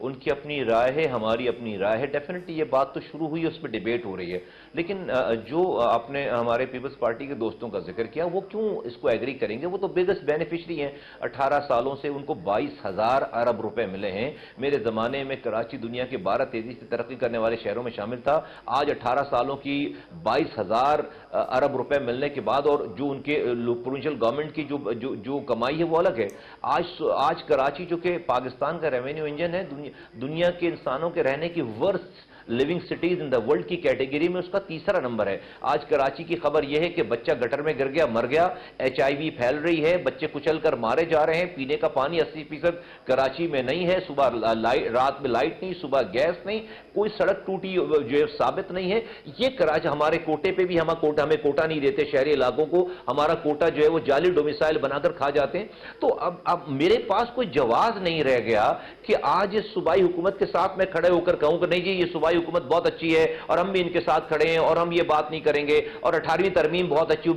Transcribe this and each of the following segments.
ان کی اپنی رائے ہے, ہماری اپنی رائے ہے. ڈیفینیٹلی یہ بات تو شروع ہوئی ہے, اس پہ ڈیبیٹ ہو رہی ہے, لیکن جو آپ نے ہمارے پیپلز پارٹی کے دوستوں کا ذکر کیا, وہ کیوں اس کو ایگری کریں گے؟ وہ تو بگسٹ بینیفیشری ہیں. 18 سالوں سے ان کو 22,000 ارب روپے ملے ہیں. میرے زمانے میں کراچی دنیا کے 12 تیزی سے ترقی کرنے والے شہروں میں شامل تھا. آج 18 سالوں کی 22,000 ارب روپے ملنے کے بعد, اور جو ان کے پروونشل گورنمنٹ کی جو کمائی ہے وہ الگ ہے. آج کراچی جو کہ پاکستان کا ریونیو انجن ہے, دنیا کے انسانوں کے رہنے کی worst living cities in the world کی کیٹیگری میں اس کا 3را نمبر ہے. آج کراچی کی خبر یہ ہے کہ بچہ گٹر میں گر گیا, مر گیا. HIV پھیل رہی ہے, بچے کچل کر مارے جا رہے ہیں. پینے کا پانی 80% کراچی میں نہیں ہے. صبح رات میں لائٹ نہیں, صبح گیس نہیں, کوئی سڑک ٹوٹی جو ہے ثابت نہیں ہے. یہ کراچی, ہمارے کوٹے پہ بھی ہمیں کوٹا نہیں دیتے شہری علاقوں کو. ہمارا کوٹا جو ہے وہ جعلی ڈومیسائل بنا کر کھا جاتے ہیں. تو اب میرے پاس کوئی جواز نہیں رہ گیا کہ آج اس صوبائی حکومت کے ساتھ میں کھڑے ہو کر کہوں کہ نہیں جی یہ صوبائی حکومت بہت اچھی ہے اور ہم بھی ان کے ساتھ کھڑے ہیں اور ہم یہ بات نہیں کریں گے, اور 18ویں ترمیم بہت اچھی.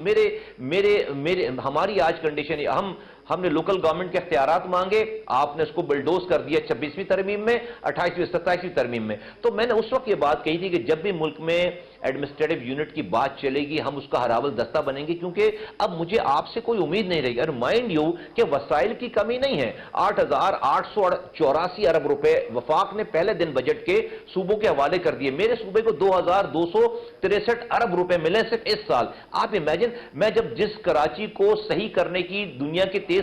ہماری آج کنڈیشن, ہم نے لوکل گورنمنٹ کے اختیارات مانگے, آپ نے اس کو بلڈوز کر دیا 26ویں ترمیم میں, 28ویں 27ویں ترمیم میں. تو میں نے اس وقت یہ بات کہی تھی کہ جب بھی ملک میں ایڈمنسٹریٹو یونٹ کی بات چلے گی ہم اس کا ہراول دستہ بنیں گے, کیونکہ اب مجھے آپ سے کوئی امید نہیں رہی. اور مائنڈ یو کہ وسائل کی کمی نہیں ہے. 8,884 ارب روپے وفاق نے پہلے دن بجٹ کے صوبوں کے حوالے کر دیے. میرے صوبے کو 2,263 ارب روپے ملے صرف اس سال. آپ امیجن, میں جس کراچی کو صحیح کرنے کی, دنیا کے تیز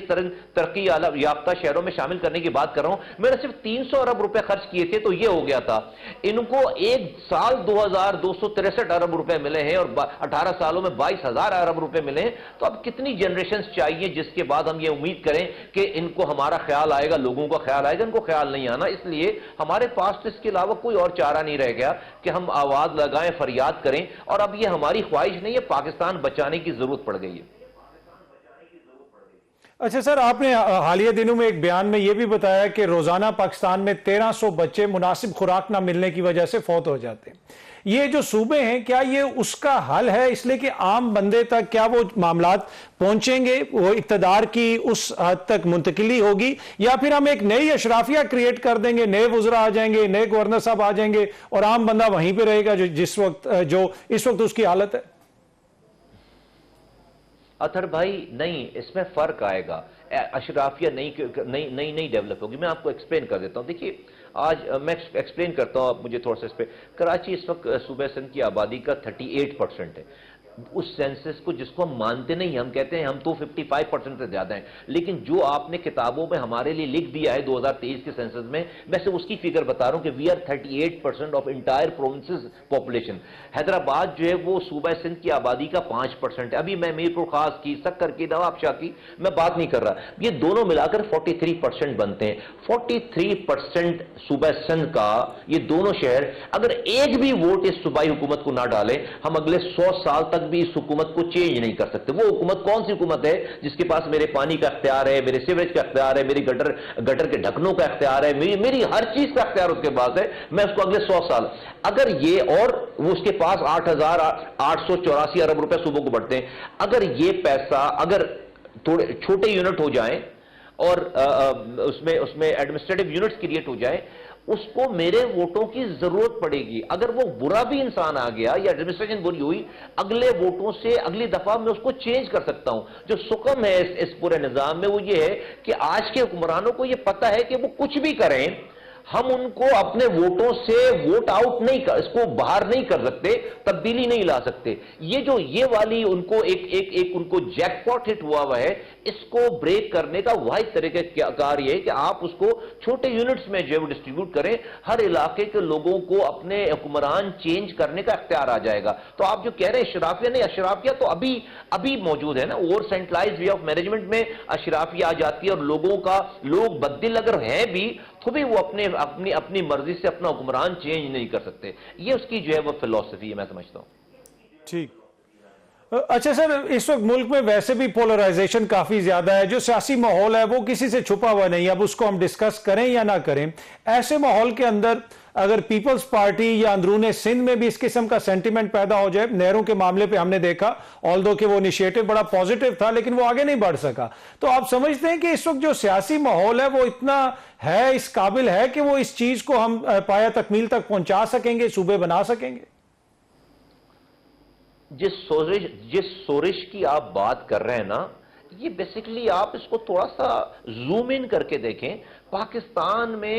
ترقی یافتہ شہروں میں شامل کرنے کی بات کر رہا ہوں, میں نے صرف 300 ارب روپے خرچ کیے تھے تو یہ ہو گیا تھا. ان کو ایک سال 2,263 ارب روپے ملے ہیں اور 18 سالوں میں 22,000 ارب روپے ملے ہیں. تو اب کتنی جنریشنز چاہیے جس کے بعد ہم یہ امید کریں کہ ان کو ہمارا خیال آئے گا, لوگوں کا خیال آئے گا؟ ان کو خیال نہیں آنا. اس لیے ہمارے پاس اس کے علاوہ کوئی اور چارہ نہیں رہ گیا کہ ہم آواز لگائیں, فریاد کریں. اور اب یہ ہماری خواہش نہیں ہے, پاکستان بچانے کی ضرورت پڑ گئی ہے. اچھا سر, آپ نے حالیہ دنوں میں ایک بیان میں یہ بھی بتایا کہ روزانہ پاکستان میں 1300 بچے مناسب خوراک نہ ملنے کی وجہ سے فوت ہو جاتے ہیں. یہ جو صوبے ہیں, کیا یہ اس کا حل ہے, اس لیے کہ عام بندے تک کیا وہ معاملات پہنچیں گے, وہ اقتدار کی اس حد تک منتقلی ہوگی, یا پھر ہم ایک نئی اشرافیہ کریٹ کر دیں گے, نئے وزراء آ جائیں گے, نئے گورنر صاحب آ جائیں گے اور عام بندہ وہیں پہ رہے گا جو اس وقت اس کی حالت ہے؟ اطہر بھائی نہیں, اس میں فرق آئے گا. اشرافیہ نئی ڈیولپ ہوگی. میں آپ کو ایکسپلین کر دیتا ہوں. دیکھیے آج میں ایکسپلین کرتا ہوں, مجھے تھوڑا سا اس پہ. کراچی اس وقت صوبہ سندھ کی آبادی کا 38% ہے. اس سینسس کو جس کو ہم مانتے نہیں, ہم کہتے ہیں ہم تو 55% سے زیادہ ہیں, لیکن جو آپ نے کتابوں میں ہمارے لیے لکھ دیا ہے 2023 کے سینسس میں صرف اس کی فگر بتا رہا ہوں کہ we are 38% of entire provinces population. Hyderabad جو ہے وہ صوبہ سندھ کی آبادی کا 5% ہے. ابھی میں میرپور خاص کی, سکر کی, نواب شاہ کی میں بات نہیں کر رہا, یہ دونوں ملا کر 43% بنتے ہیں. 43% صوبہ سندھ کا یہ دونوں شہر اگر ایک بھی ووٹ اس صوبائی حکومت کو نہ ڈالیں, ہم اگلے 100 سال تک بھی اس حکومت کو چینج نہیں کر سکتے. وہ حکومت کون سی حکومت ہے جس کے پاس میرے پانی کا اختیار ہے, میرے سیوریج کا اختیار ہے, میری گٹر کے ڈھکنوں کا اختیار ہے, میری ہر چیز کا اختیار اس کے پاس ہے. میں اس کو اگلے 100 سال اگر یہ, اور وہ اس کے پاس 8,884 ارب روپے صوبوں کو بڑھتے ہیں, اگر یہ پیسہ اگر تھوڑے چھوٹے یونٹ ہو جائیں اور اس میں ایڈمنسٹریٹو یونٹس کریٹ ہو جائے, اس کو میرے ووٹوں کی ضرورت پڑے گی. اگر وہ برا بھی انسان آ گیا یا ایڈمنسٹریشن بری ہوئی, اگلے ووٹوں سے اگلی دفعہ میں اس کو چینج کر سکتا ہوں. جو سکم ہے اس پورے نظام میں وہ یہ ہے کہ آج کے حکمرانوں کو یہ پتا ہے کہ وہ کچھ بھی کریں, ہم ان کو اپنے ووٹوں سے ووٹ آؤٹ نہیں کر, اس کو باہر نہیں کر سکتے, تبدیلی نہیں لا سکتے. یہ والی ان کو ایک ان کو جیک پاٹ ہٹ ہوا ہے. اس کو بریک کرنے کا واحد طریقہ کار یہ ہے کہ آپ اس کو چھوٹے یونٹس میں جو ہے ڈسٹریبیوٹ کریں. ہر علاقے کے لوگوں کو اپنے حکمران چینج کرنے کا اختیار آ جائے گا. تو آپ جو کہہ رہے ہیں اشرافیہ, نہیں, اشرافیہ تو ابھی موجود ہے نا. Over centralise way of management میں اشرافیہ آ جاتی ہے, اور لوگ بددل اگر ہیں بھی تو بھی وہ اپنی مرضی سے اپنا حکمران چینج نہیں کر سکتے. یہ اس کی جو ہے وہ فلسفی ہے, میں سمجھتا ہوں. ٹھیک. اچھا سر, اس وقت ملک میں ویسے بھی پولرائزیشن کافی زیادہ ہے, جو سیاسی ماحول ہے وہ کسی سے چھپا ہوا نہیں. اب اس کو ہم ڈسکس کریں یا نہ کریں, ایسے ماحول کے اندر اگر پیپلز پارٹی یا اندرون سندھ میں بھی اس قسم کا سینٹیمنٹ پیدا ہو جائے، نہروں کے معاملے پہ ہم نے دیکھا آلدو کہ وہ انیشیٹو بڑا پازیٹیو تھا لیکن وہ آگے نہیں بڑھ سکا، تو آپ سمجھتے ہیں کہ اس وقت جو سیاسی ماحول ہے وہ اتنا ہے، اس قابل ہے کہ وہ اس چیز کو ہم پایا تکمیل تک پہنچا سکیں گے، صوبے بنا سکیں گے؟ جس سورش کی آپ بات کر رہے ہیں نا، یہ بیسیکلی آپ اس کو تھوڑا سا زوم ان کر کے دیکھیں، پاکستان میں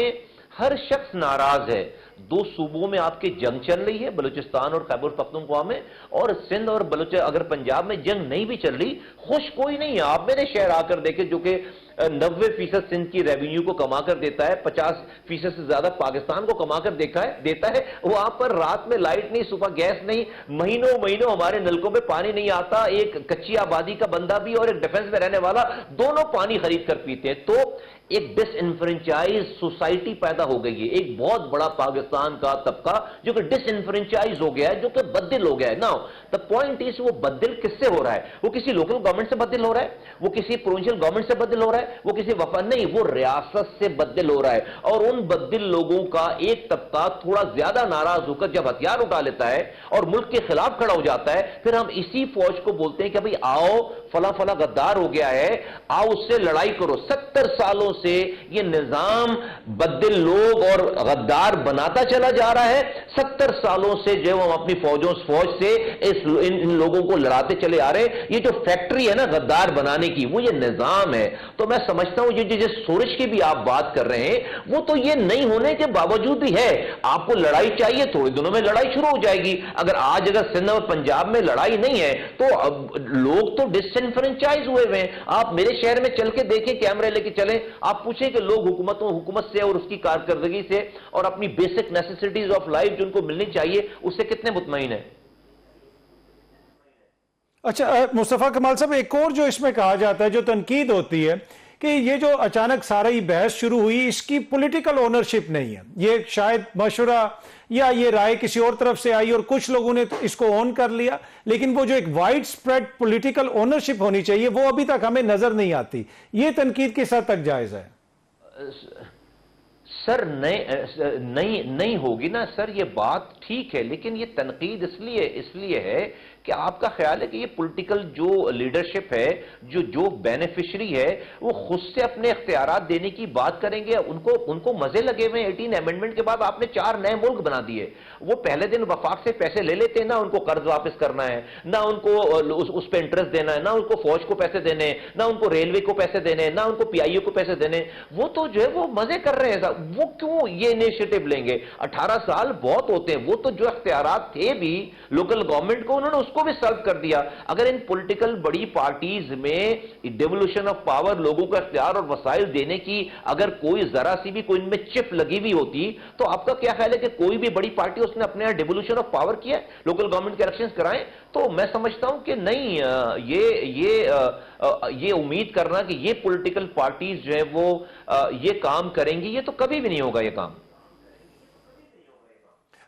ہر شخص ناراض ہے، دو صوبوں میں آپ کی جنگ چل رہی ہے، بلوچستان اور خیبر پختونخوا میں، اور سندھ اور اگر پنجاب میں جنگ نہیں بھی چل رہی، خوش کوئی نہیں ہے۔ آپ میرے شہر آ کر دیکھیں جو کہ 90% سندھ کی ریونیو کو کما کر دیتا ہے، 50% سے زیادہ پاکستان کو کما کر دیتا ہے، وہاں پر رات میں لائٹ نہیں، صبح گیس نہیں، مہینوں ہمارے نلکوں میں پانی نہیں آتا، ایک کچی آبادی کا بندہ بھی اور ایک ڈیفنس میں رہنے والا دونوں پانی خرید کر پیتے ہیں۔ تو ایک ڈس انفرنچائز سوسائٹی پیدا ہو گئی ہے، ایک بہت بڑا پاکستان کا طبقہ جو کہ ڈس انفرنچائز ہو گیا ہے، جو کہ بدل ہو گیا ہے۔ ناؤ the point is وہ بدل کس سے ہو رہا ہے؟ وہ کسی لوکل گورنمنٹ سے بدل ہو رہا ہے، وہ کسی پروونشل گورنمنٹ سے بدل ہو رہا ہے، وہ کسی وفد نہیں، وہ ریاست سے بدل ہو رہا ہے، اور ان بدل لوگوں کا ایک طبقہ تھوڑا زیادہ ناراض ہو کر جب ہتھیار اٹھا لیتا ہے اور ملک کے خلاف کھڑا ہو جاتا ہے، پھر ہم اسی فوج کو بولتے ہیں کہ بھئی آؤ فلاں غدار ہو گیا ہے، آؤ اس سے لڑائی کرو۔ 70 سالوں سے یہ نظام بدل لوگ اور غدار بناتا چلا جا رہا ہے، 70 سالوں سے جو ہم اپنی فوج سے ان لوگوں کو لڑاتے چلے آ رہے ہیں۔ یہ جو فیکٹری ہے نا غدار بنانے کی، وہ یہ نظام ہے۔ تو میں سمجھتا ہوں یہ جس سورش کی بھی آپ بات کر رہے ہیں، وہ تو یہ نہیں ہونے کے باوجود بھی ہے۔ آپ کو لڑائی چاہیے، تھوڑے دنوں میں لڑائی شروع ہو جائے گی۔ اگر سندھ اور پنجاب میں لڑائی نہیں ہے تو اب لوگ تو ڈس انفرنچائز ہوئے ہیں۔ آپ میرے شہر میں چل کے دیکھیں، کیمرے لے کے چلیں، آپ پوچھیں کہ لوگ حکومت سے اور اس کی کارکردگی سے اور اپنی بیسک نیسیسٹیز آف لائف جو ان کو ملنی چاہیے اس سے کتنے مطمئن ہیں۔ اچھا مصطفیٰ کمال صاحب، ایک اور جو اس میں کہا جاتا ہے، جو تنقید ہوتی ہے کہ یہ جو اچانک ساری بحث شروع ہوئی، اس کی پولیٹیکل اونرشپ نہیں ہے، یہ شاید مشورہ یا یہ رائے کسی اور طرف سے آئی اور کچھ لوگوں نے اس کو اون کر لیا، لیکن وہ جو ایک وائڈ سپریڈ پولیٹیکل اونرشپ ہونی چاہیے وہ ابھی تک ہمیں نظر نہیں آتی۔ یہ تنقید کس حد تک جائز ہے؟ سر نہیں ہوگی نا سر، یہ بات ٹھیک ہے، لیکن یہ تنقید اس لیے ہے کہ آپ کا خیال ہے کہ یہ پولیٹیکل جو لیڈرشپ ہے، جو بینیفیشری ہے، وہ خود سے اپنے اختیارات دینے کی بات کریں گے؟ ان کو مزے لگے ہوئے 18 امینڈمنٹ کے بعد آپ نے 4 نئے ملک بنا دیے۔ وہ پہلے دن وفاق سے پیسے لے لیتے ہیں، نہ ان کو قرض واپس کرنا ہے، نہ ان کو اس پہ انٹرسٹ دینا ہے، نہ ان کو فوج کو پیسے دینے ہیں، نہ ان کو ریلوے کو پیسے دینے ہیں، نہ ان کو پی آئی او کو پیسے دینے ہیں۔ وہ تو جو ہے وہ مزے کر رہے ہیں، وہ کیوں یہ انیشیٹو لیں گے؟ 18 سال بہت ہوتے ہیں، وہ تو جو اختیارات تھے بھی لوکل گورنمنٹ کو، انہوں نے اس کو بھی سرو کر دیا۔ اگر ان پولیٹیکل بڑی پارٹیز میں ڈیولوشن آف پاور، لوگوں کو اختیار اور وسائل دینے کی اگر کوئی ذرا سی بھی کوئی ان میں چپ لگی ہوئی ہوتی، تو آپ کا کیا خیال ہے کہ کوئی بھی بڑی پارٹی اس نے اپنے یہاں ڈیولوشن آف پاور کیا ہے، لوکل گورنمنٹ کے الیکشنز کرائیں؟ تو میں سمجھتا ہوں کہ نہیں، یہ امید کرنا کہ یہ پولیٹیکل پارٹیز جو ہے وہ یہ کام کریں گی، یہ تو کبھی بھی نہیں ہوگا یہ کام۔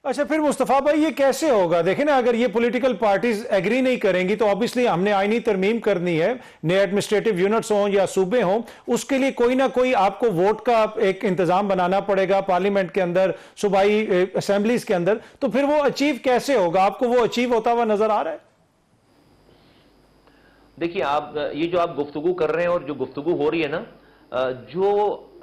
اچھا پھر مصطفیٰ بھائی یہ کیسے ہوگا؟ دیکھیں نا، اگر یہ پولیٹیکل پارٹیز ایگری نہیں کریں گی تو obviously ہم نے آئینی ترمیم کرنی ہے، نئے ایڈمنسٹریٹو یونٹس ہوں یا صوبے ہوں، اس کے لیے کوئی نہ کوئی آپ کو ووٹ کا ایک انتظام بنانا پڑے گا پارلیمنٹ کے اندر، صوبائی اسمبلیز کے اندر، تو پھر وہ اچیو کیسے ہوگا؟ آپ کو وہ اچیو ہوتا ہوا نظر آ رہا ہے؟ دیکھیے یہ جو آپ گفتگو کر رہے ہیں اور جو گفتگو ہو رہی ہے نا، جو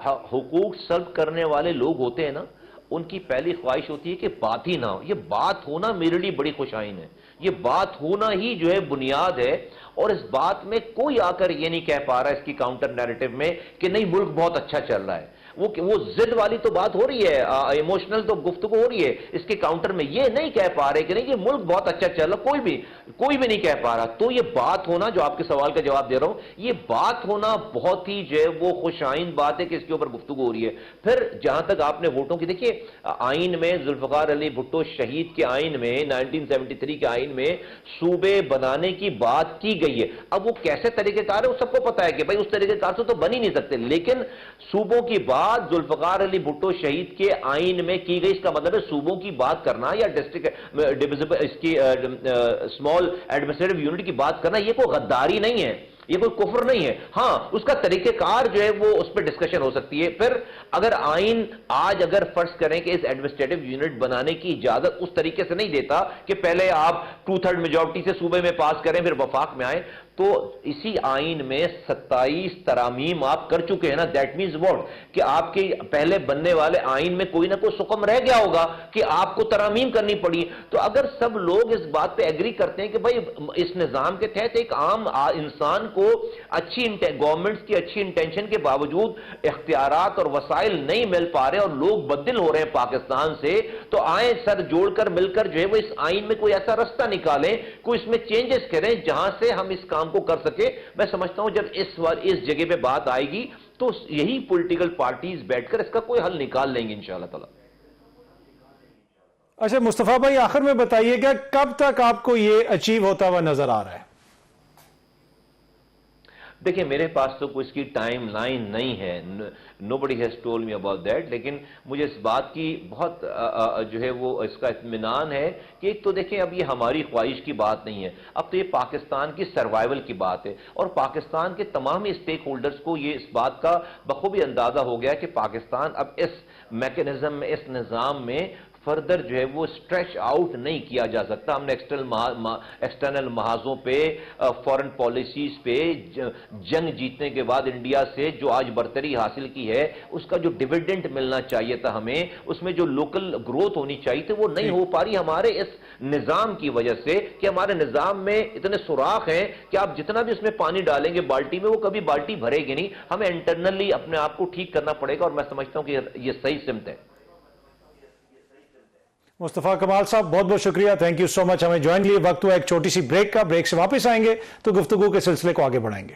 حقوق سلب کرنے والے لوگ ہوتے ہیں نا، ان کی پہلی خواہش ہوتی ہے کہ بات ہی نہ ہو۔ یہ بات ہونا میرے لیے بڑی خوشائن ہے، یہ بات ہونا ہی جو ہے بنیاد ہے، اور اس بات میں کوئی آ کر یہ نہیں کہہ پا رہا اس کی کاؤنٹر نیریٹو میں کہ نہیں ملک بہت اچھا چل رہا ہے۔ وہ ضد والی تو بات ہو رہی ہے، ایموشنل تو گفتگو ہو رہی ہے، اس کے کاؤنٹر میں یہ نہیں کہہ پا رہے کہ نہیں یہ ملک بہت اچھا چل رہا، کوئی بھی نہیں کہہ پا رہا۔ تو یہ بات ہونا، جو آپ کے سوال کا جواب دے رہا ہوں، یہ بات ہونا بہت ہی جو ہے وہ خوش آئند بات ہے کہ اس کے اوپر گفتگو ہو رہی ہے۔ پھر جہاں تک آپ نے ووٹوں کی، دیکھیے آئین میں ذوالفقار علی بھٹو شہید کے آئین میں 1973 کے آئین میں صوبے بنانے کی بات کی گئی ہے۔ اب وہ کیسے طریقہ کار ہے وہ سب کو پتا ہے کہ بھائی اس طریقہ کار سے تو بن ہی نہیں سکتے، لیکن صوبوں کی بات ذوالفقار علی بھٹو شہید کے آئین میں کی گئی۔ اس کا مطلب ہے صوبوں کی بات کرنا یا ڈسٹرکٹ اس کی اسمال ایڈمنسٹریٹو یونٹ کی بات کرنا، یہ کوئی غداری نہیں ہے۔ یہ کوئی کفر نہیں ہے. ہاں اس کا طریقہ کار جو ہے وہ اس پہ ڈسکشن ہو سکتی ہے. پھر اگر آئین آج اگر فرض کریں کہ اس ایڈمنسٹریٹو یونٹ بنانے کی اجازت اس طریقے سے نہیں دیتا کہ پہلے آپ 2/3 میجورٹی سے صوبے میں پاس کریں پھر وفاق میں آئیں, تو اسی آئین میں 27 ترامیم آپ کر چکے ہیں نا. دیٹ مینز واٹ, کہ آپ کے پہلے بننے والے آئین میں کوئی نہ کوئی سکم رہ گیا ہوگا کہ آپ کو ترامیم کرنی پڑی. تو اگر سب لوگ اس بات پہ ایگری کرتے ہیں کہ بھائی اس نظام کے تحت ایک عام انسان کو اچھی گورنمنٹس کی اچھی انٹینشن کے باوجود اختیارات اور وسائل نہیں مل پا رہے اور لوگ بدل ہو رہے ہیں پاکستان سے, تو آئیں سر جوڑ کر مل کر جو ہے وہ اس آئین میں کوئی ایسا رستہ نکالیں, کوئی اس میں چینجز کریں جہاں سے ہم اس کام کو کر سکے. میں سمجھتا ہوں جب اس جگہ پہ بات آئے گی تو یہی پولیٹیکل پارٹیز بیٹھ کر اس کا کوئی حل نکال لیں گے انشاءاللہ تعالی. اچھا مصطفیٰ بھائی, آخر میں بتائیے گا کب تک آپ کو یہ اچیو ہوتا ہوا نظر آ رہا ہے؟ دیکھیں میرے پاس تو کوئی اس کی ٹائم لائن نہیں ہے, nobody has told me about that, لیکن مجھے اس بات کی بہت جو ہے وہ اس کا اطمینان ہے کہ ایک تو دیکھیں اب یہ ہماری خواہش کی بات نہیں ہے, اب تو یہ پاکستان کی سروائیول کی بات ہے, اور پاکستان کے تمام اسٹیک ہولڈرز کو یہ اس بات کا بخوبی اندازہ ہو گیا کہ پاکستان اب اس میکنزم میں, اس نظام میں فردر جو ہے وہ اسٹریچ آؤٹ نہیں کیا جا سکتا. ہم نے ایکسٹرنل محاذوں پہ, فورن پالیسیز پہ جنگ جیتنے کے بعد انڈیا سے جو آج برتری حاصل کی ہے, اس کا جو ڈیویڈنٹ ملنا چاہیے تھا ہمیں, اس میں جو لوکل گروتھ ہونی چاہیے تھی, وہ نہیں ہو پا رہی ہمارے اس نظام کی وجہ سے, کہ ہمارے نظام میں اتنے سوراخ ہیں کہ آپ جتنا بھی اس میں پانی ڈالیں گے بالٹی میں, وہ کبھی بالٹی بھرے گی نہیں. ہمیں انٹرنلی اپنے آپ کو ٹھیک کرنا پڑے گا, اور میں سمجھتا ہوں کہ یہ صحیح سمت ہے. مصطفیٰ کمال صاحب بہت بہت شکریہ, تھینک یو سو مچ. ہمیں جوائن لیے وقت ہوا ایک چھوٹی سی بریک کا, بریک سے واپس آئیں گے تو گفتگو کے سلسلے کو آگے بڑھائیں گے.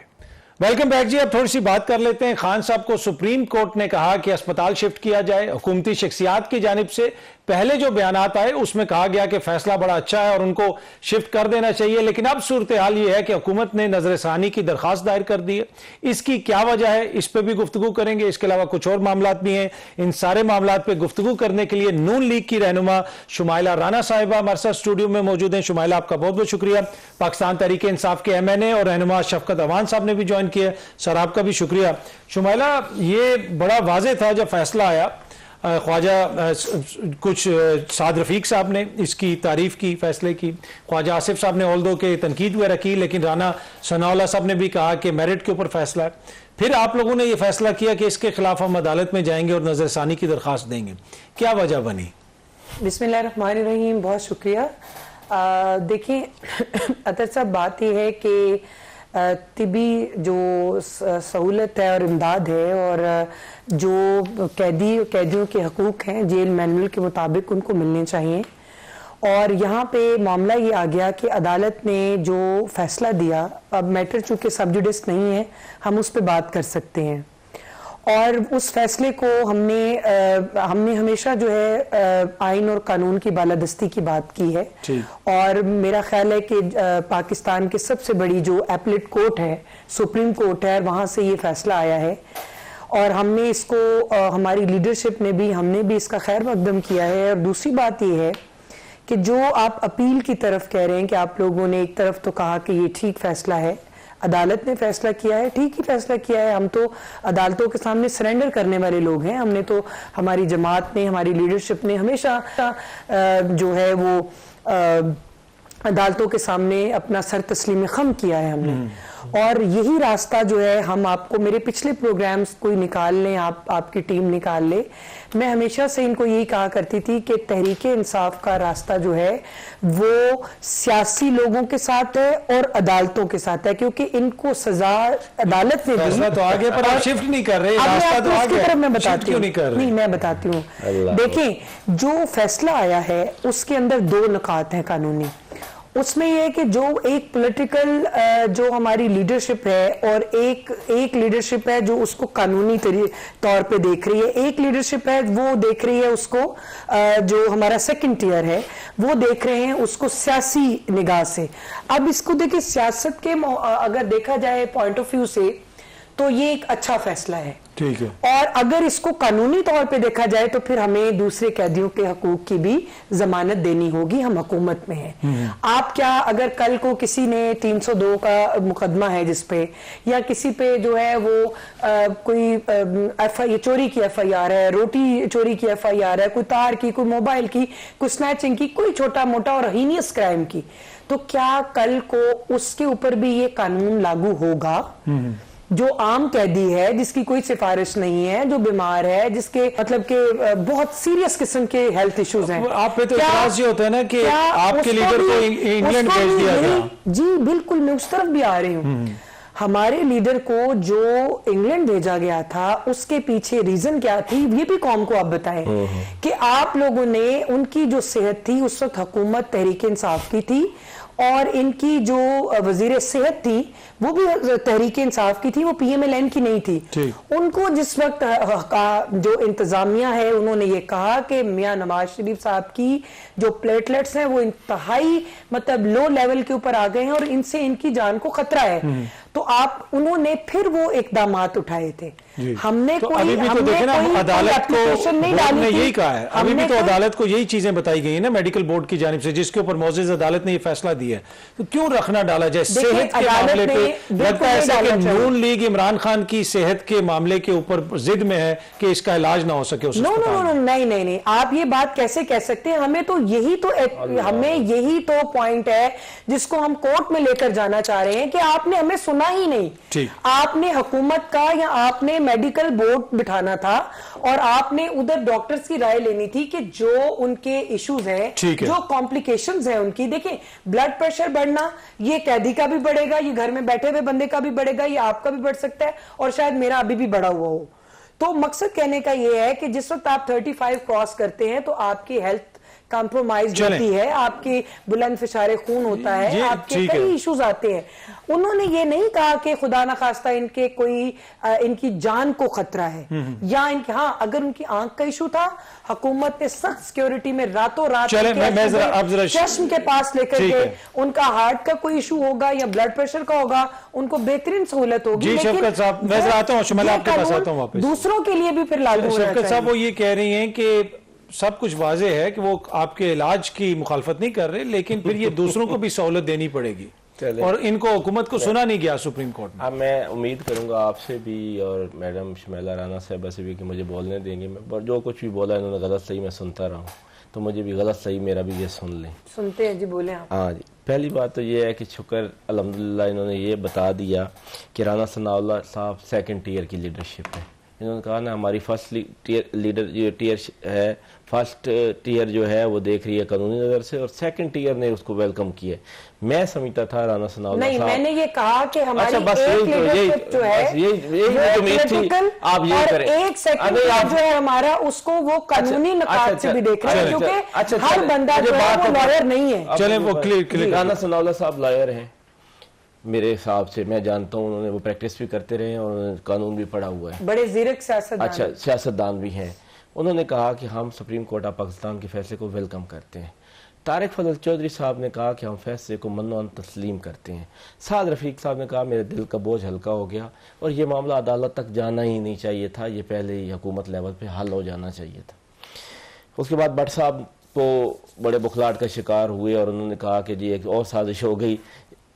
ویلکم بیک جی. اب تھوڑی سی بات کر لیتے ہیں. خان صاحب کو سپریم کورٹ نے کہا کہ اسپتال شفٹ کیا جائے. حکومتی شخصیات کی جانب سے پہلے جو بیانات آئے اس میں کہا گیا کہ فیصلہ بڑا اچھا ہے اور ان کو شفٹ کر دینا چاہیے, لیکن اب صورتحال یہ ہے کہ حکومت نے نظر ثانی کی درخواست دائر کر دی ہے. اس کی کیا وجہ ہے, اس پہ بھی گفتگو کریں گے. اس کے علاوہ کچھ اور معاملات بھی ہیں. ان سارے معاملات پہ گفتگو کرنے کے لیے نون لیگ کی رہنما شمائلہ رانا صاحبہ ہمارے ساتھ اسٹوڈیو میں موجود ہیں. شمائلہ آپ کا بہت بہت شکریہ. پاکستان تحریک انصاف کے MNA اور رہنما شفقت اوان صاحب نے بھی جوائن کیا, سر آپ کا بھی شکریہ. شمائلہ, یہ بڑا واضح تھا جب فیصلہ آیا, خواجہ کچھ سعد رفیق صاحب نے اس کی تعریف کی فیصلے کی, خواجہ آصف صاحب نے اولدو کے تنقید وغیرہ کی, لیکن رانا ثناء اللہ صاحب نے بھی کہا کہ میرٹ کے اوپر فیصلہ ہے. پھر آپ لوگوں نے یہ فیصلہ کیا کہ اس کے خلاف ہم عدالت میں جائیں گے اور نظر ثانی کی درخواست دیں گے. کیا وجہ بنی؟ بسم اللہ الرحمن الرحیم, بہت شکریہ. دیکھیں اطہر صاحب, بات یہ ہے کہ طبی جو سہولت ہے اور امداد ہے اور جو قیدیوں کے حقوق ہیں جیل مینول کے مطابق ان کو ملنے چاہیے. اور یہاں پہ معاملہ یہ آ گیا کہ عدالت نے جو فیصلہ دیا, اب میٹر چونکہ سب جوڈس نہیں ہے, ہم اس پہ بات کر سکتے ہیں. اور اس فیصلے کو ہم نے ہمیشہ جو ہے آئین اور قانون کی بالادستی کی بات کی ہے, اور میرا خیال ہے کہ پاکستان کے سب سے بڑی جو ایپلیٹ کورٹ ہے, سپریم کورٹ ہے, وہاں سے یہ فیصلہ آیا ہے. اور ہم نے اس کو, ہماری لیڈرشپ نے بھی, ہم نے بھی اس کا خیر مقدم کیا ہے. اور دوسری بات یہ ہے کہ جو آپ اپیل کی طرف کہہ رہے ہیں کہ آپ لوگوں نے ایک طرف تو کہا کہ یہ ٹھیک فیصلہ ہے, عدالت نے فیصلہ کیا ہے, ٹھیک ہی فیصلہ کیا ہے. ہم تو عدالتوں کے سامنے سرنڈر کرنے والے لوگ ہیں. ہم نے تو, ہماری جماعت نے, ہماری لیڈرشپ نے ہمیشہ جو ہے وہ عدالتوں کے سامنے اپنا سر تسلیم خم کیا ہے ہم نے. اور یہی راستہ جو ہے, ہم آپ کو میرے پچھلے پروگرامز کوئی نکال لیں, آپ کی ٹیم نکال لے, میں ہمیشہ سے ان کو یہی کہا کرتی تھی کہ تحریک انصاف کا راستہ جو ہے وہ سیاسی لوگوں کے ساتھ ہے اور عدالتوں کے ساتھ ہے, کیونکہ ان کو سزا عدالت نے دی. فیصلہ تو آگے پر آپ شفٹ نہیں کر رہے, راستہ تو آگے ہے, میں بتاتی ہوں. نہیں, میں بتاتی ہوں. دیکھیں, جو فیصلہ آیا ہے اس کے اندر دو نکات ہیں قانونی. اس میں یہ ہے کہ جو ایک پولیٹیکل جو ہماری لیڈرشپ ہے, اور ایک لیڈرشپ ہے جو اس کو قانونی طور پہ دیکھ رہی ہے, ایک لیڈرشپ ہے وہ دیکھ رہی ہے اس کو, جو ہمارا سیکنڈ ٹیئر ہے وہ دیکھ رہے ہیں اس کو سیاسی نگاہ سے. اب اس کو دیکھیں, سیاست کے اگر دیکھا جائے پوائنٹ آف ویو سے, تو یہ ایک اچھا فیصلہ ہے. ٹھیک ہے. اور اگر اس کو قانونی طور پہ دیکھا جائے تو پھر ہمیں دوسرے قیدیوں کے حقوق کی بھی ضمانت دینی ہوگی. ہم حکومت میں ہیں. آپ کیا اگر کل کو کسی نے 302 کا مقدمہ ہے جس پہ یا کسی پہ جو ہے وہ کوئی چوری کی ایف آئی آر ہے, روٹی چوری کی ایف آئی آر ہے, کوئی تار کی, کوئی موبائل کی, کوئی سنیچنگ کی, کوئی چھوٹا موٹا اور ہینیس کرائم کی, تو کیا کل کو اس کے اوپر بھی یہ قانون لاگو ہوگا؟ جو عام قیدی ہے, جس کی کوئی سفارش نہیں ہے, جو بیمار ہے, جس کے مطلب کہ بہت سیریس قسم کے ہیلتھ ایشوز ہیں, آپ پہ تو اعتراض یہ ہوتا ہے نا کہ آپ کے لیڈر کو انگلینڈ بھیج دیا گیا. جی بالکل, میں اس طرف بھی آ رہی ہوں. ہمارے لیڈر کو جو انگلینڈ بھیجا گیا تھا اس کے پیچھے ریزن کیا تھی, یہ بھی قوم کو آپ بتائیں کہ آپ لوگوں نے ان کی جو صحت تھی اس وقت حکومت تحریک انصاف کی تھی, اور ان کی جو وزیر صحت تھی وہ بھی تحریک انصاف کی تھی, وہ پی ایم ایل این کی نہیں تھی. ان کو جس وقت جو انتظامیہ ہے انہوں نے یہ کہا کہ میاں نواز شریف صاحب کی جو پلیٹلیٹس ہیں وہ انتہائی مطلب لو لیول کے اوپر آ گئے ہیں اور ان سے ان کی جان کو خطرہ ہے, تو انہوں نے پھر وہ اقدامات اٹھائے تھے. ہم نے ابھی بھی تو دیکھیں نا, عدالت کو نے یہی کہا ہے, ابھی بھی تو عدالت کو یہی چیزیں بتائی گئی ہیں نا میڈیکل بورڈ کی جانب سے, جس کے اوپر معزز عدالت نے یہ فیصلہ دیا ہے. تو کیوں رکھنا ڈالا جائے صحت کے معاملے پہ؟ لگتا ہے ایسا کہ نون لیگ عمران خان کی صحت کے معاملے کے اوپر ضد میں ہے کہ اس کا علاج نہ ہو سکے اس اسپتال میں. نہیں, آپ یہ بات کیسے کہہ سکتے ہیں؟ ہمیں یہی تو پوائنٹ ہے جس کو ہم کورٹ میں لے کر جانا چاہ رہے ہیں کہ آپ نے ہمیں سنا ہی نہیں. آپ نے حکومت کا یا آپ نے میڈیکل بورڈ بٹھانا تھا اور آپ نے ادھر ڈاکٹرز کی رائے لینی تھی کہ جو ان کے ایشوز ہیں, جو کمپلیکیشنز ہیں ان کی. دیکھیں, بلڈ پریشر بڑھنا یہ قیدی کا بھی بڑھے گا, یہ گھر میں بیٹھے ہوئے بندے کا بھی بڑھے گا, یہ آپ کا بھی بڑھ سکتا ہے, اور شاید میرا ابھی بھی بڑھا ہوا ہو. تو مقصد کہنے کا یہ ہے کہ جس وقت آپ 35 کراس کرتے ہیں تو آپ کی ہیلتھ کمپرومائز ہوتی ہے, آپ کی بلند فشار خون ہوتا ہے, آپ کے کئی ایشوز آتے ہیں. انہوں نے یہ نہیں کہا کہ خدا نخواستہ ان کی جان کو خطرہ ہے, یا ہاں اگر ان کی آنکھ کا ایشو تھا, حکومت نے سخت سیکیورٹی میں راتوں رات چشم کے پاس لے کر کے, ان کا ہارٹ کا کوئی ایشو ہوگا یا بلڈ پریشر کا ہوگا, ان کو بہترین سہولت ہوگی. دوسروں کے لیے بھی پھر لاگو ہونا چاہیے. صاحب وہ یہ کہہ رہی ہیں کہ سب کچھ واضح ہے کہ وہ آپ کے علاج کی مخالفت نہیں کر رہے, لیکن پھر یہ دوسروں کو بھی سہولت دینی پڑے گی, اور ان کو حکومت کو سنا نہیں گیا سپریم کورٹ میں. اب میں امید کروں گا آپ سے بھی اور میڈم شمیلہ رانا صاحبہ سے بھی کہ مجھے بولنے دیں گے. میں جو کچھ بھی بولا انہوں نے غلط صحیح میں سنتا رہا ہوں, تو مجھے بھی غلط صحیح میرا بھی یہ سن لیں. سنتے ہیں جی, بولیں آپ. ہاں جی, پہلی بات تو یہ ہے کہ شکر الحمدللہ انہوں نے یہ بتا دیا کہ رانا ثناء اللہ صاحب سیکنڈ ٹیئر کی لیڈرشپ ہے. انہوں نے کہا نا ہماری فرسٹ ٹیئر ہے, فرسٹ ٹیئر جو ہے وہ دیکھ رہی ہے قانونی نظر سے, اور سیکنڈ ٹیئر نے اس کو ویلکم کیا. میں سمجھتا تھا رانا ثناء اللہ صاحب, نہیں, میں نے یہ کہا کہ ہماری ایک لیڈرشپ جو ہے یہی امید تھی آپ یہ کریں, ایک سیکنڈ جو ہے ہمارا اس کو وہ قانونی نکات سے بھی دیکھ رہے ہیں, کیونکہ ہر بندہ جو ہے وہ لائر نہیں ہے. چلیں وہ کلیئر. رانا ثناء اللہ صاحب لائر ہیں میرے حساب سے, میں جانتا ہوں انہوں نے وہ پریکٹس بھی کرتے رہے ہیں اور انہوں نے قانون بھی پڑھا ہوا ہے, بڑے زیرک سیاستدان. اچھا, سیاستدان بھی ہیں. انہوں نے کہا کہ ہم سپریم کورٹ آف پاکستان کے فیصلے کو ویلکم کرتے ہیں. طارق فضل چودھری صاحب نے کہا کہ ہم فیصلے کو منو تسلیم کرتے ہیں. سعد رفیق صاحب نے کہا میرے دل کا بوجھ ہلکا ہو گیا اور یہ معاملہ عدالت تک جانا ہی نہیں چاہیے تھا, یہ پہلے ہی حکومت لیول پہ حل ہو جانا چاہیے تھا. اس کے بعد بٹ صاحب کو بڑے بخلاٹ کا شکار ہوئے اور انہوں نے کہا کہ جی ایک اور سازش ہو گئی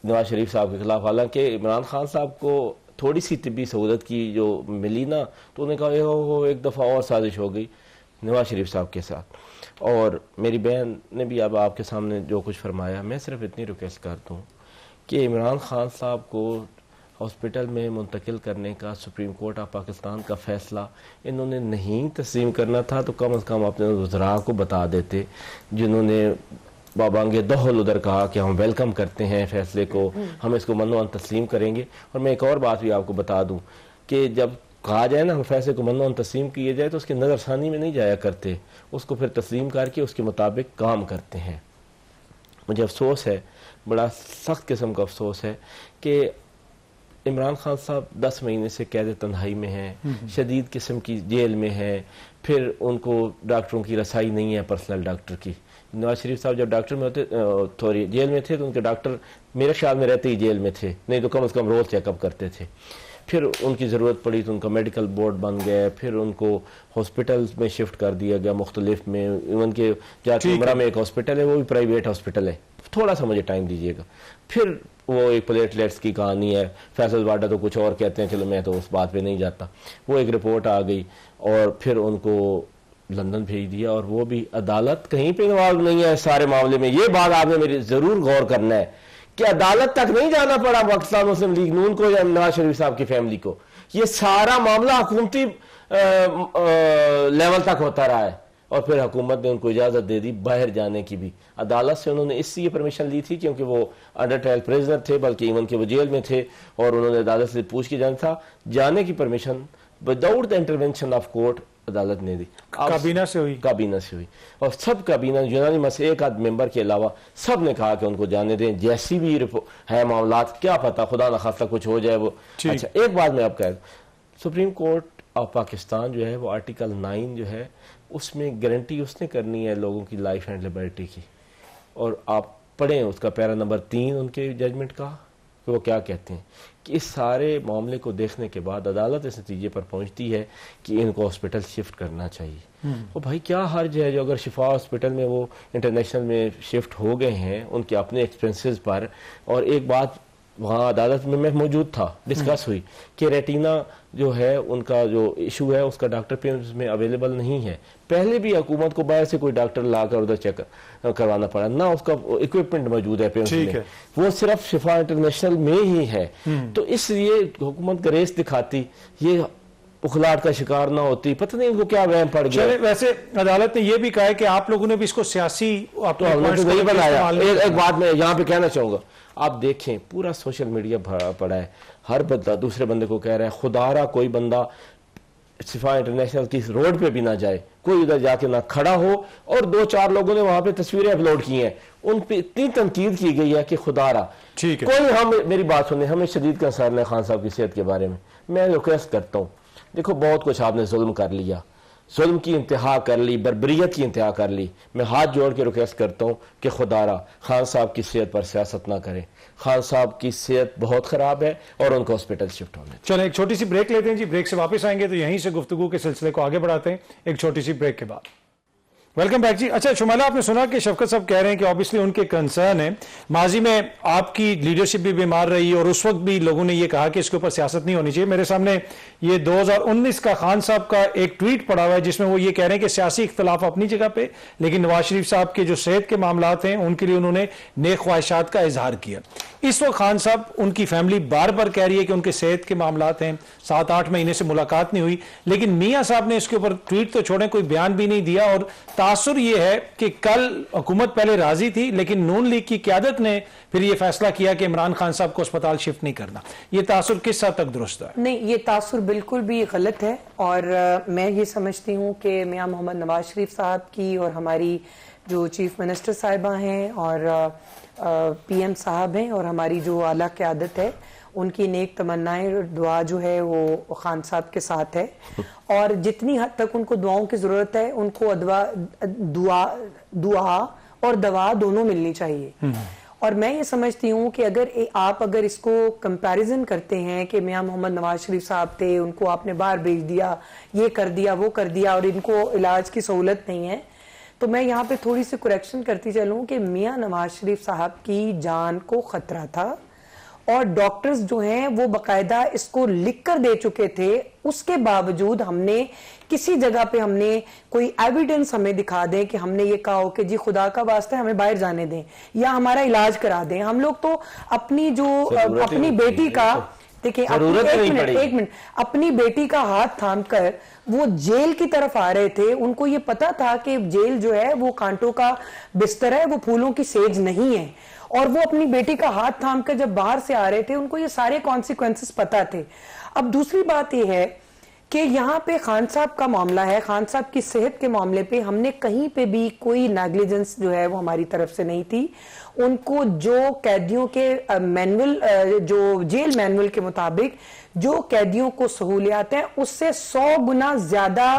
نواز شریف صاحب کے خلاف. حالانکہ عمران خان صاحب کو تھوڑی سی طبی سہولت کی جو ملی نا, تو انہوں نے کہا ایک دفعہ اور سازش ہو گئی نواز شریف صاحب کے ساتھ. اور میری بہن نے بھی اب آپ کے سامنے جو کچھ فرمایا, میں صرف اتنی ریکویسٹ کرتا ہوں کہ عمران خان صاحب کو ہاسپٹل میں منتقل کرنے کا سپریم کورٹ آف پاکستان کا فیصلہ انہوں نے نہیں تسلیم کرنا تھا, تو کم از کم اپنے وزراء کو بتا دیتے جنہوں نے بابانگ دہل ادھر کہا کہ ہم ویلکم کرتے ہیں فیصلے کو, ہم اس کو منو تسلیم کریں گے. اور میں ایک اور بات بھی آپ کو بتا دوں کہ جب کہا جائے نا ہم فیصلے کو منو تسلیم کیے جائے تو اس کی نظر ثانی میں نہیں جایا کرتے, اس کو پھر تسلیم کر کے اس کے مطابق کام کرتے ہیں. مجھے افسوس ہے, بڑا سخت قسم کا افسوس ہے کہ عمران خان صاحب 10 مہینے سے قید تنہائی میں ہیں, شدید قسم کی جیل میں ہیں, پھر ان کو ڈاکٹروں کی رسائی نہیں ہے, پرسنل ڈاکٹر کی. نواز شریف صاحب جب ڈاکٹر میں ہوتے جیل میں تھے تو ان کے ڈاکٹر میرے خیال میں رہتے ہی جیل میں تھے, نہیں تو کم از کم روز چیک اپ کرتے تھے. پھر ان کی ضرورت پڑی تو ان کا میڈیکل بورڈ بن گیا, پھر ان کو ہاسپٹلز میں شفٹ کر دیا گیا مختلف میں, ایون کہ جا کے عمرہ میں ایک ہاسپٹل ہے وہ بھی پرائیویٹ ہاسپٹل ہے, تھوڑا سا مجھے ٹائم دیجیے گا. پھر وہ ایک پلیٹلیٹس کی کہانی ہے, فیصل واڈا تو کچھ اور کہتے ہیں, چلو میں تو اس بات پہ نہیں جاتا. وہ ایک رپورٹ آ گئی اور پھر ان کو لندن بھیج دیا, اور وہ بھی عدالت کہیں پہ انوالو نہیں ہے سارے معاملے میں. یہ بات آپ نے میری ضرور غور کرنا ہے کہ عدالت تک نہیں جانا پڑا پاکستان مسلم لیگ نون کو یا نواز شریف صاحب کی فیملی کو, یہ سارا معاملہ حکومتی لیول تک ہوتا رہا ہے, اور پھر حکومت نے ان کو اجازت دے دی باہر جانے کی بھی. عدالت سے انہوں نے اس لیے پرمیشن لی تھی کیونکہ وہ انڈر ٹرائل پریزنر تھے, بلکہ ایون کہ وہ جیل میں تھے, اور انہوں نے عدالت سے پوچھ کے جانا تھا. جانے کی permission without the intervention of court عدالت نے دی, کابینہ سے ہوئی. کابینہ سے ہوئی, اور سب کابینہ یونانیمس ایک آدھ ممبر کے علاوہ سب نے کہا کہ ان کو جانے دیں, جیسی بھی ہے معاملات, کیا پتا خدا نخواستہ کچھ ہو جائے وہ. اچھا ایک بات میں آپ کہہ دوں, سپریم کورٹ آف پاکستان جو ہے وہ آرٹیکل 9 جو ہے اس میں گارنٹی اس نے کرنی ہے لوگوں کی لائف اینڈ لبرٹی کی, اور آپ پڑھیں اس کا پیرا نمبر 3 ان کے ججمنٹ کا کہ وہ کیا کہتے ہیں کہ اس سارے معاملے کو دیکھنے کے بعد عدالت اس نتیجے پر پہنچتی ہے کہ ان کو ہاسپٹل شفٹ کرنا چاہیے. وہ بھائی کیا حرج ہے, جو اگر شفا ہاسپٹل میں وہ انٹرنیشنل میں شفٹ ہو گئے ہیں ان کے اپنے ایکسپنسز پر, اور ایک بات وہاں عدالت میں موجود تھا, ڈسکس ہوئی کہ ریٹینا جو ہے ان کا جو ایشو ہے اس کا ڈاکٹر پیمز میں اویلیبل نہیں ہے. پہلے بھی حکومت کو باہر سے کوئی ڈاکٹر لا کر ادھر چیک کروانا پڑا, نہ اس کا اکوپمنٹ موجود ہے پیمز میں, وہ صرف شفا انٹرنیشنل میں ہی ہے. تو اس لیے حکومت گریز دکھاتی, یہ اخلاٹ کا شکار نہ ہوتی, پتہ نہیں ان کو کیا وہم پڑ گیا. ویسے عدالت نے یہ بھی کہا ہے کہ آپ لوگوں نے بھی اس کو سیاسی نہیں بنایا. ایک بات میں یہاں پہ کہنا چاہوں گا, آپ دیکھیں پورا سوشل میڈیا پڑا ہے, ہر بندہ دوسرے بندے کو کہہ رہا ہے خدا را کوئی بندہ شفا انٹرنیشنل کی روڈ پہ بھی نہ جائے, کوئی ادھر جا کے نہ کھڑا ہو, اور 2-4 لوگوں نے وہاں پہ تصویریں اپلوڈ کی ہیں, ان پہ اتنی تنقید کی گئی ہے کہ خدا را کوئی. ہم میری بات سنیں, ہمیں شدید کنسرن ہے خان صاحب کی صحت کے بارے میں. میں ریکویسٹ کرتا ہوں, دیکھو بہت کچھ آپ نے ظلم کر لیا, ظلم کی انتہا کر لی, بربریت کی انتہا کر لی. میں ہاتھ جوڑ کے ریکویسٹ کرتا ہوں کہ خدا را خان صاحب کی صحت پر سیاست نہ کریں. خان صاحب کی صحت بہت خراب ہے اور ان کو ہاسپٹل شفٹ ہونے. چلیں ایک چھوٹی سی بریک لیتے ہیں جی, بریک سے واپس آئیں گے تو یہیں سے گفتگو کے سلسلے کو آگے بڑھاتے ہیں ایک چھوٹی سی بریک کے بعد. ویلکم بیک جی. اچھا شمالہ, آپ نے سنا کہ شفقت صاحب کہہ رہے ہیں کہ آبویسلی ان کے کنسرن ہے, ماضی میں آپ کی لیڈرشپ بھی بیمار رہی اور اس وقت بھی لوگوں نے یہ کہا کہ اس کے اوپر سیاست نہیں ہونی چاہیے. میرے سامنے یہ 2019 کا خان صاحب کا ایک ٹویٹ پڑا ہوا ہے جس میں وہ یہ کہہ رہے ہیں کہ سیاسی اختلاف اپنی جگہ پہ, لیکن نواز شریف صاحب کے جو صحت کے معاملات ہیں ان کے لیے انہوں نے نیک خواہشات کا اظہار کیا. اس وقت خان صاحب, ان کی فیملی بار بار کہہ رہی ہے کہ ان کے صحت کے معاملات ہیں, 7-8 مہینے سے ملاقات نہیں ہوئی, لیکن میاں صاحب نے اس کے اوپر ٹویٹ تو چھوڑیں کوئی بیان بھی نہیں دیا. اور تاثر یہ ہے کہ کل حکومت پہلے راضی تھی, لیکن نون لیگ کی قیادت نے پھر یہ فیصلہ کیا کہ عمران خان صاحب کو اسپتال شفٹ نہیں کرنا. یہ تاثر کس حد تک درست ہے؟ نہیں, یہ تاثر بالکل بھی غلط ہے, اور میں یہ سمجھتی ہوں کہ میاں محمد نواز شریف صاحب کی اور ہماری جو چیف منسٹر صاحبہ ہیں اور پی ایم صاحب ہیں اور ہماری جو اعلیٰ قیادت ہے, ان کی نیک تمنائیں اور دعا جو ہے وہ خان صاحب کے ساتھ ہے. اور جتنی حد تک ان کو دعاؤں کی ضرورت ہے, ان کو دعا اور دوا دونوں ملنی چاہیے. اور میں یہ سمجھتی ہوں کہ اگر اس کو کمپیریزن کرتے ہیں کہ میاں محمد نواز شریف صاحب تھے, ان کو آپ نے باہر بھیج دیا, یہ کر دیا وہ کر دیا, اور ان کو علاج کی سہولت نہیں ہے, تو میں یہاں پہ تھوڑی سی کریکشن کرتی چلوں کہ میاں نواز شریف صاحب کی جان کو خطرہ تھا, اور ڈاکٹرز جو ہیں وہ باقاعدہ اس کو لکھ کر دے چکے تھے. اس کے باوجود ہم نے کسی جگہ پہ ہم نے کوئی ایویڈنس ہمیں دکھا دیں کہ ہم نے یہ کہا ہو کہ جی خدا کا واسطہ ہمیں باہر جانے دیں یا ہمارا علاج کرا دیں. ہم لوگ تو اپنی بیٹی کا, دیکھیں ایک منٹ, اپنی بیٹی کا ہاتھ تھام کر وہ جیل کی طرف آ رہے تھے. ان کو یہ پتا تھا کہ جیل جو ہے وہ کانٹوں کا بستر ہے, وہ پھولوں کی سیج نہیں ہے, اور وہ اپنی بیٹی کا ہاتھ تھام کر جب باہر سے آ رہے تھے ان کو یہ سارے کانسیکوینسز پتا تھے. اب دوسری بات یہ ہے کہ یہاں پہ خان صاحب کا معاملہ ہے, خان صاحب کی صحت کے معاملے پہ ہم نے کہیں پہ بھی کوئی نیگلیجنس جو ہے وہ ہماری طرف سے نہیں تھی. ان کو جو قیدیوں کے مینول, جو جیل مینول کے مطابق جو قیدیوں کو سہولیات ہیں اس سے 100 گنا زیادہ